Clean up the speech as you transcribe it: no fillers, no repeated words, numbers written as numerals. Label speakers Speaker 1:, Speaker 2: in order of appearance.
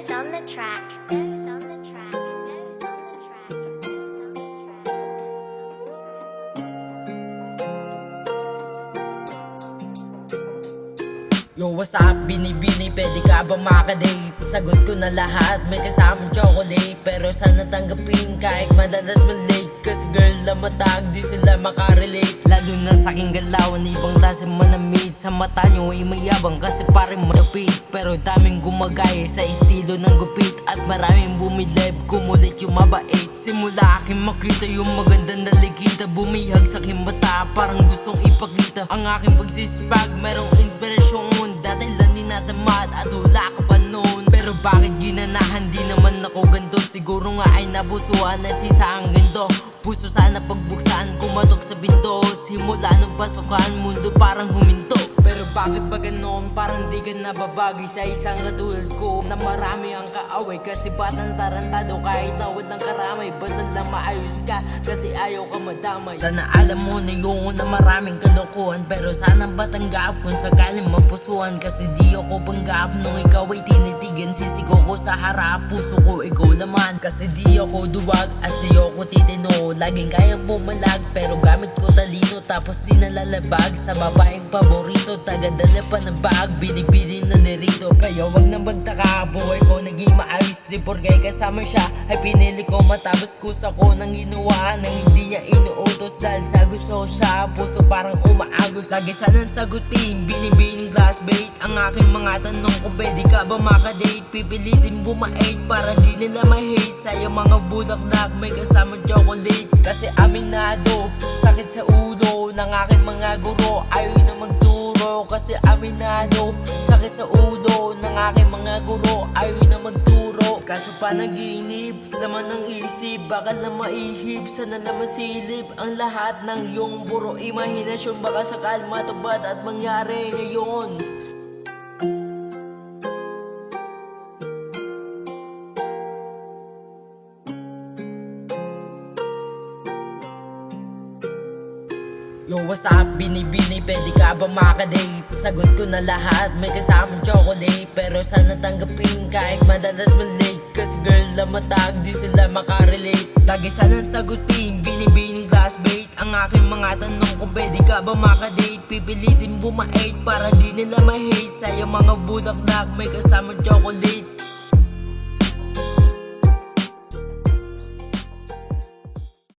Speaker 1: Goes on the track. Goes on the track. Goes on the track. Goes on the track.
Speaker 2: Yo, what's up? Binibini, pwede ka ba makadate? Sagot ko na lahat, may kasamang chocolate. Pero sana tanggapin kahit madalas malate. Kasi girl na matag, di sila makarelate. Lalo na sa aking galawan, ibang klase manamit. Sa mata nyo ay mayabang kasi parang malapit. Pero daming gumagaya sa estilo ng gupit. At maraming bumilib, kumulit yung mabait. Simula aking makita yung magandang nalikita. Bumihag sa aking mata, parang gustong ipakita ang aking pagsisipag, merong inspirasyon. Dati lang din natamad at wala ka pa noon. Pero bakit ginanahan, di naman ako ganito. Siguro nga ay nabusuan at isa ang ganito. Puso sana pagbuksan, kumatok sa binto. Simula nung pasukan, mundo parang huminto. Pero bakit ba ganon? Parang di ka nababagay sa isang katulad ko na marami ang kaaway. Kasi batang tarantado kahit na walang karamay. Basta lang maayos ka kasi ayaw ka madamay. Sana alam mo na yun na maraming kalokohan. Pero sana batanggap kung sakaling mapusuan. Kasi di ako panggap nung ikaw ay tinitigan. Sisigaw ko sa harap, puso ko ikaw laman. Kasi di ako duwag at sa'yo ko titino. Laging kayang bumalag pero gamit ko talino. Tapos di nalalabag sa babaeng paborito. Tagadala pa ng bag, binibili na nirito. Kaya wag nang magtaka, buhay ko naging maayos. Di porkay kasama siya ay pinili ko matapos kusa ko nang inuwaan. Nang hindi niya inuutos dahil sa gusto siya. Puso parang umaagos, lagi sanang sagutin. Binibining classmate ang aking mga tanong. Kung pwede ka ba makadate, pipilitin bumait para di nila ma-hate. Sa'yo mga bulaklak, may kasama chocolate. Kasi aminado, sakit sa ulo ng aking mga guro. Ayaw na magturo kasi aminado, sakit sa ulo ng aking mga guro. Ayaw na magturo kaso panaginip, laman ng isip. Bakal na maihip, sana na masilip ang lahat ng iyong buro imahinasyon. Baka sakal matupad at mangyari ngayon. Yo, what's up? Binibini, pwede ka ba makadate? Sagot ko na lahat, may kasamang chocolate. Pero sana tanggapin kahit madalas malate. Kasi girl na matag, di sila makarelate. Lagi sanang sagutin, binibining classmate ang aking mga tanong. Kung pwede ka ba makadate, pipilitin bumait para di nila ma-hate. Sa'yo mga bulaklak, may kasamang chocolate.